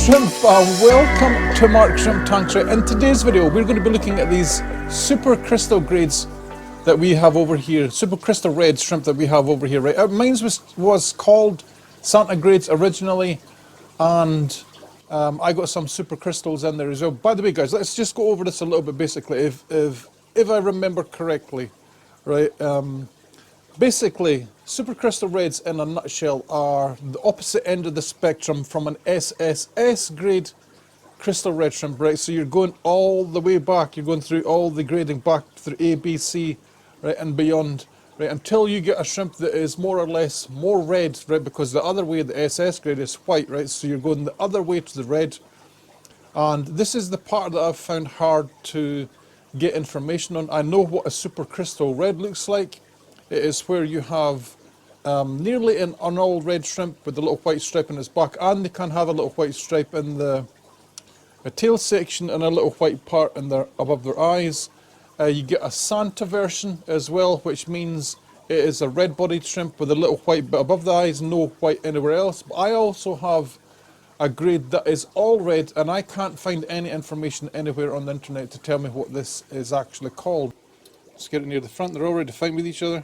Shrimp Farm, welcome to Mark Shrimp Tanks. In today's video we're going to be looking at these super crystal grades that we have over here, super crystal red shrimp that we have over here, right? Mine was called Santa grades originally, and I got some super crystals in there as well. By the way guys, let's just go over this a little bit basically, if I remember correctly, right? Basically, super crystal reds in a nutshell are the opposite end of the spectrum from an SSS grade crystal red shrimp, right? So you're going all the way back, you're going through all the grading back through A, B, C, right, and beyond, right, until you get a shrimp that is more or less more red, right, because the other way, the SS grade is white, right, so you're going the other way to the red. And this is the part that I've found hard to get information on. I know what a super crystal red looks like. It is where you have nearly an all red shrimp with a little white stripe in its back, and they can have a little white stripe in the tail section and a little white part in their, above their eyes. You get a Santa version as well, which means it is a red-bodied shrimp with a little white bit above the eyes, no white anywhere else. But I also have a grade that is all red, and I can't find any information anywhere on the internet to tell me what this is actually called. Let's get it near the front. They're already fine with each other.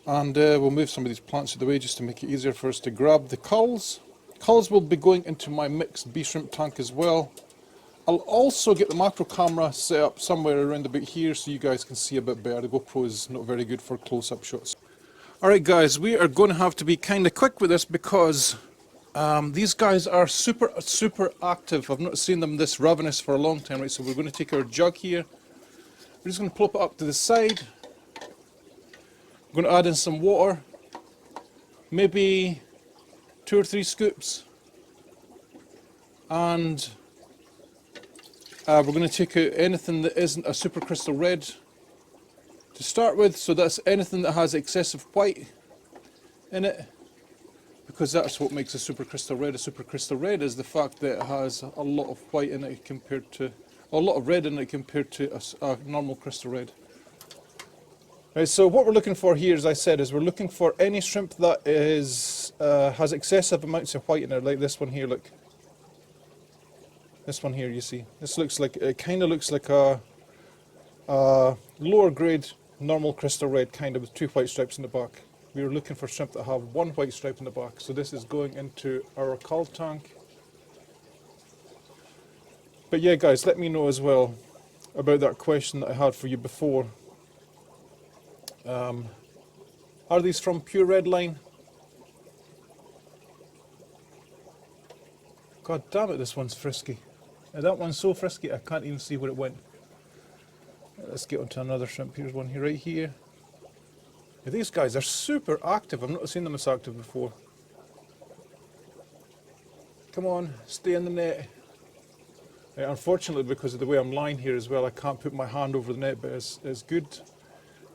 And we'll move some of these plants out of the way just to make it easier for us to grab the culls. Culls will be going into my mixed bee shrimp tank as well. I'll also get the macro camera set up somewhere around about here so you guys can see a bit better. The GoPro is not very good for close-up shots. Alright guys, we are going to have to be kind of quick with this because these guys are super active. I've not seen them this ravenous for a long time, right? So we're going to take our jug here. We're just going to plop it up to the side. I'm going to add in some water, maybe 2 or 3 scoops, and we're going to take out anything that isn't a super crystal red to start with. So that's anything that has excessive white in it, because that's what makes a super crystal red. A super crystal red is the fact that it has a lot of white in it compared to, or a lot of red in it compared to a normal crystal red. Right, so what we're looking for here, as I said, is we're looking for any shrimp that is has excessive amounts of white in it, like this one here. Look, this one here, you see. This looks like, it kind of looks like a lower grade normal crystal red, kind of with 2 white stripes in the back. We were looking for shrimp that have 1 white stripe in the back. So this is going into our cull tank. But yeah, guys, let me know as well about that question that I had for you before. Are these from Pure Red Line? God damn it, this one's frisky. That one's so frisky I can't even see where it went. Let's get onto another shrimp. Here's one here, right here. Yeah, these guys are super active. I've not seen them as active before. Come on, stay in the net. Unfortunately, because of the way I'm lying here as well, I can't put my hand over the net, but it's good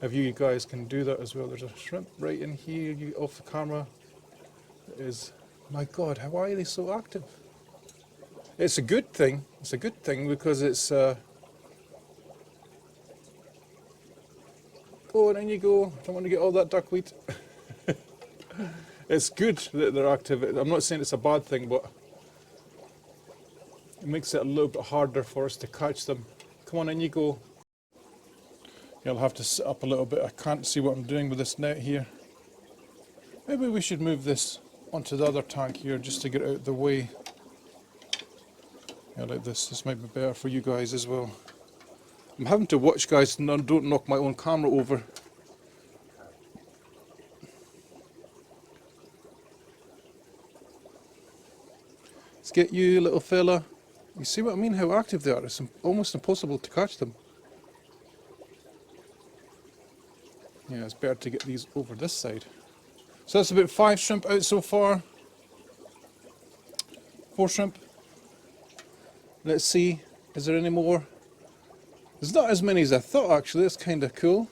if you guys can do that as well. There's a shrimp right in here, off the camera. It is, my God, how are they so active? It's a good thing. It's a good thing because it's, go on, in you go. Don't want to get all that duckweed. It's good that they're active. I'm not saying it's a bad thing, but it makes it a little bit harder for us to catch them. Come on, in you go. I'll have to sit up a little bit. I can't see what I'm doing with this net here. Maybe we should move this onto the other tank here just to get it out of the way. Yeah, like this. This might be better for you guys as well. I'm having to watch, guys, and don't knock my own camera over. Let's get you, little fella. You see what I mean? How active they are. It's almost impossible to catch them. Yeah, it's better to get these over this side. So that's about 5 shrimp out so far. 4 shrimp. Let's see, is there any more? There's not as many as I thought actually. That's kind of cool.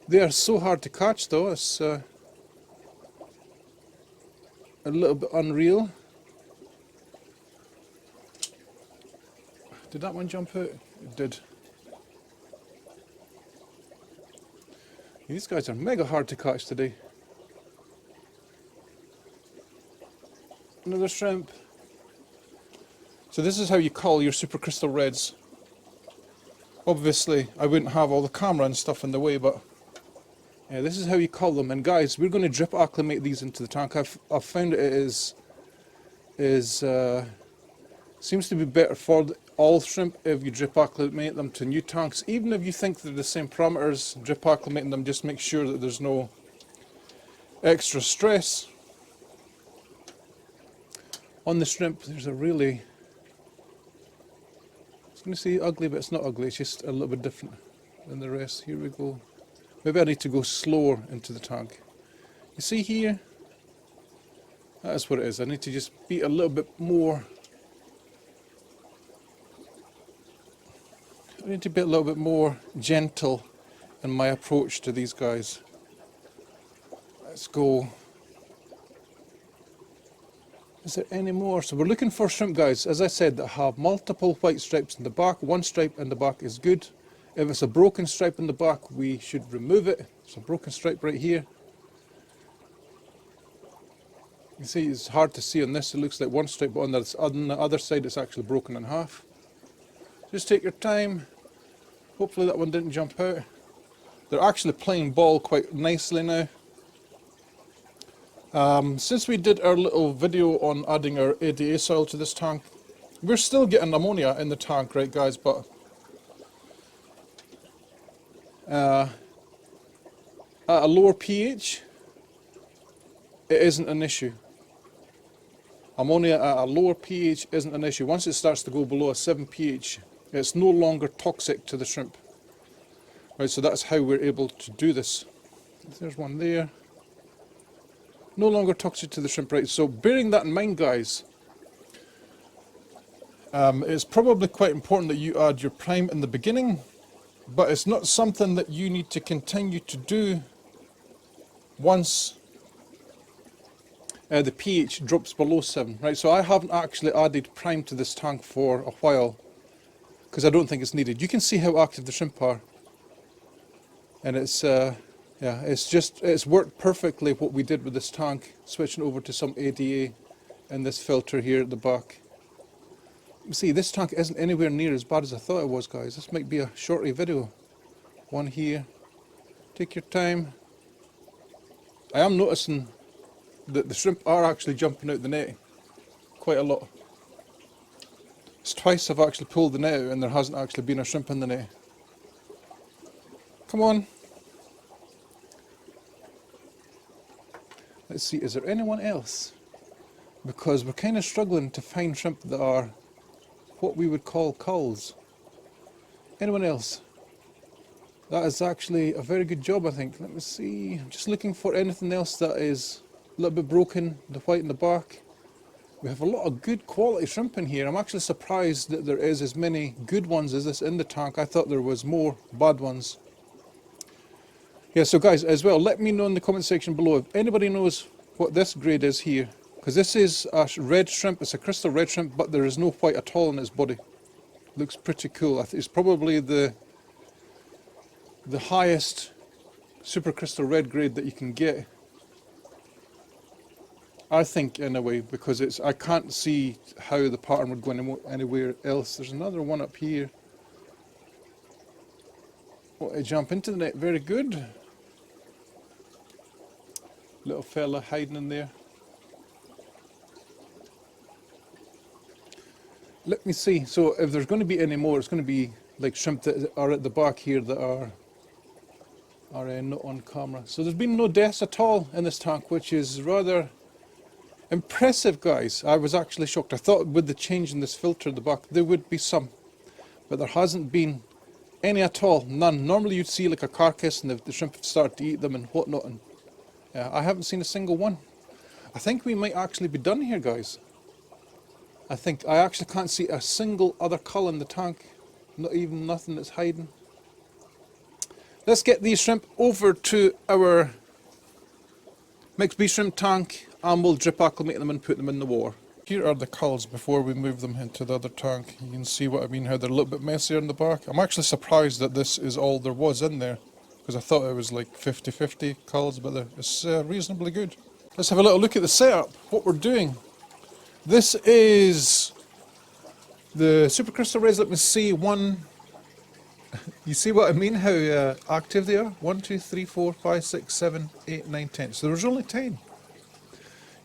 They are so hard to catch though. It's a little bit unreal. Did that one jump out? It did. These guys are mega hard to catch today. another shrimp. So this is how you cull your supercrystal reds. Obviously, I wouldn't have all the camera and stuff in the way, but yeah, this is how you cull them. And guys, we're going to drip acclimate these into the tank. I've found it seems to be better for all shrimp if you drip acclimate them to new tanks. Even if you think they're the same parameters, drip acclimating them, just make sure that there's no extra stress on the shrimp. There's a really, I was going to say ugly, but it's not ugly, it's just a little bit different than the rest. Here we go. Maybe I need to go slower into the tank. You see here? That's what it is. I need to just be a little bit more. I need to be a little bit more gentle in my approach to these guys. Let's go. Is there any more? So we're looking for shrimp, guys, as I said, that have multiple white stripes in the back. One stripe in the back is good. If it's a broken stripe in the back, we should remove it. It's a broken stripe right here. You see, it's hard to see on this. It looks like one stripe, but on the other side, it's actually broken in half. Just take your time. Hopefully that one didn't jump out. They're actually playing ball quite nicely now. Since we did our little video on adding our ADA soil to this tank, we're still getting ammonia in the tank, right guys, but at a lower pH, it isn't an issue. Ammonia at a lower pH isn't an issue. Once it starts to go below a 7 pH, it's no longer toxic to the shrimp. Right, so that's how we're able to do this. There's one there. No longer toxic to the shrimp, right? So bearing that in mind, guys, it's probably quite important that you add your prime in the beginning, but it's not something that you need to continue to do once the pH drops below 7, right? So I haven't actually added prime to this tank for a while because I don't think it's needed. You can see how active the shrimp are, and it's yeah, it's worked perfectly what we did with this tank, switching over to some ADA and this filter here at the back. You see, this tank isn't anywhere near as bad as I thought it was, guys. This might be a shorty video. One here. Take your time. I am noticing that the shrimp are actually jumping out the net quite a lot. It's twice I've actually pulled the net out and there hasn't actually been a shrimp in the net. Come on. Let's see, is there anyone else? Because we're kind of struggling to find shrimp that are what we would call culls. Anyone else? That is actually a very good job, I think. Let me see. I'm just looking for anything else that is a little bit broken, the white in the back. We have a lot of good quality shrimp in here. I'm actually surprised that there is as many good ones as this in the tank. I thought there was more bad ones. Yeah, so guys, as well, let me know in the comment section below if anybody knows what this grade is here. Because this is a red shrimp, it's a crystal red shrimp, but there is no white at all in its body. Looks pretty cool. I think it's probably the highest super crystal red grade that you can get. I think, in a way, because it's, I can't see how the pattern would go anywhere else. There's another one up here. Oh, I jump into the net, very good. Little fella hiding in there. Let me see, so if there's going to be any more, it's going to be like shrimp that are at the back here that are not on camera. So there's been no deaths at all in this tank, which is rather impressive, guys. I was actually shocked. I thought with the change in this filter at the back there would be some, but there hasn't been any at all, none. Normally you'd see like a carcass and the shrimp start to eat them and whatnot, and I haven't seen a single one. I think we might actually be done here, guys. I actually can't see a single other cull in the tank, not even nothing that's hiding. Let's get these shrimp over to our mixed beef shrimp tank and we'll drip acclimate them and put them in the water. Here are the culls before we move them into the other tank. You can see what I mean, how they're a little bit messier in the back. I'm actually surprised that this is all there was in there, because I thought it was like 50-50 culls, but it's reasonably good. Let's have a little look at the setup, what we're doing. This is the supercrystal rays. Let me see one. You see what I mean? How active they are? 1, 2, 3, 4, 5, 6, 7, 8, 9, 10. So there's only 10.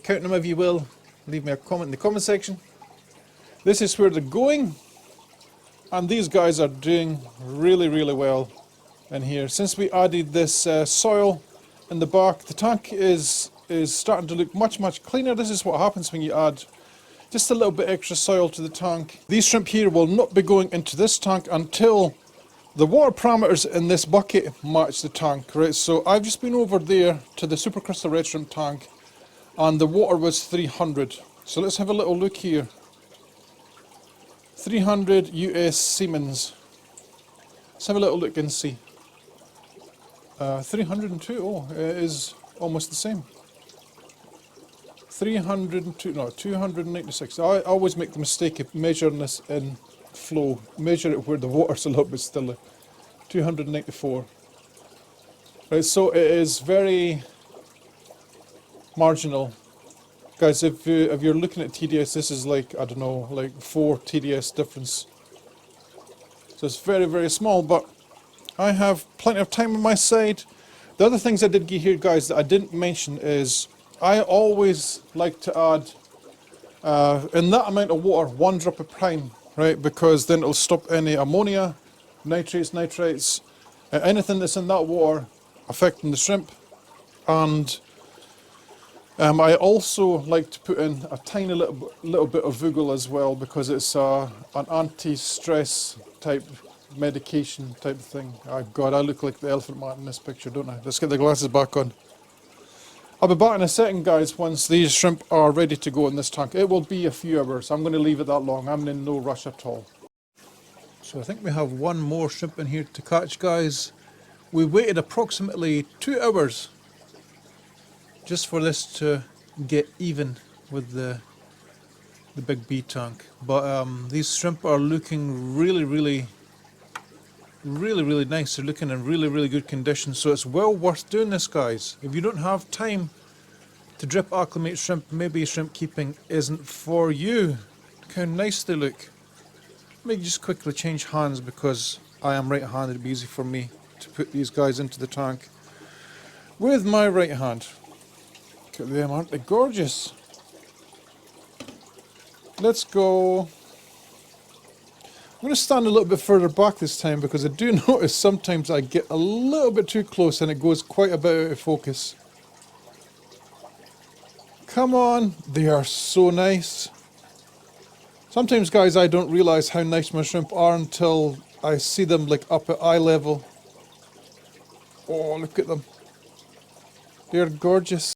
Count them if you will. Leave me a comment in the comment section. This is where they're going, and these guys are doing really, really well in here. Since we added this soil in the back, the tank is starting to look much, much cleaner. This is what happens when you add just a little bit extra soil to the tank. These shrimp here will not be going into this tank until the water parameters in this bucket match the tank, right? So I've just been over there to the supercrystal red shrimp tank, and the water was 300. So let's have a little look here. 300 US Siemens. Let's have a little look and see. 302, oh, it is almost the same. 302, no, 296. I always make the mistake of measuring this in flow. Measure it where the water's a little bit stiller. 294. Right, so it is very marginal. Guys, if you're looking at TDS, this is like, I don't know, like 4 TDS difference. So it's very, very small, but I have plenty of time on my side. The other things I did get here, guys, that I didn't mention is I always like to add, in that amount of water, 1 drop of prime, right? Because then it'll stop any ammonia, nitrates, anything that's in that water affecting the shrimp. And I also like to put in a tiny little bit of Vugel as well, because it's an anti-stress type medication type thing. Oh God, I look like the elephant man in this picture, don't I? Let's get the glasses back on. I'll be back in a second, guys, once these shrimp are ready to go in this tank. It will be a few hours. I'm going to leave it that long. I'm in no rush at all. So I think we have one more shrimp in here to catch, guys. We waited approximately 2 hours just for this to get even with the big B tank. But these shrimp are looking really nice. They're looking in really good condition, so it's well worth doing this, guys. If you don't have time to drip acclimate shrimp, maybe shrimp keeping isn't for you. Look how nice they look. Let me just quickly change hands because I am right-handed. It'd be easy for me to put these guys into the tank with my right hand. Look at them, aren't they gorgeous? Let's go. I'm going to stand a little bit further back this time because I do notice sometimes I get a little bit too close and it goes quite a bit out of focus. Come on, they are so nice. Sometimes, guys, I don't realise how nice my shrimp are until I see them like up at eye level. Oh, look at them. They're gorgeous.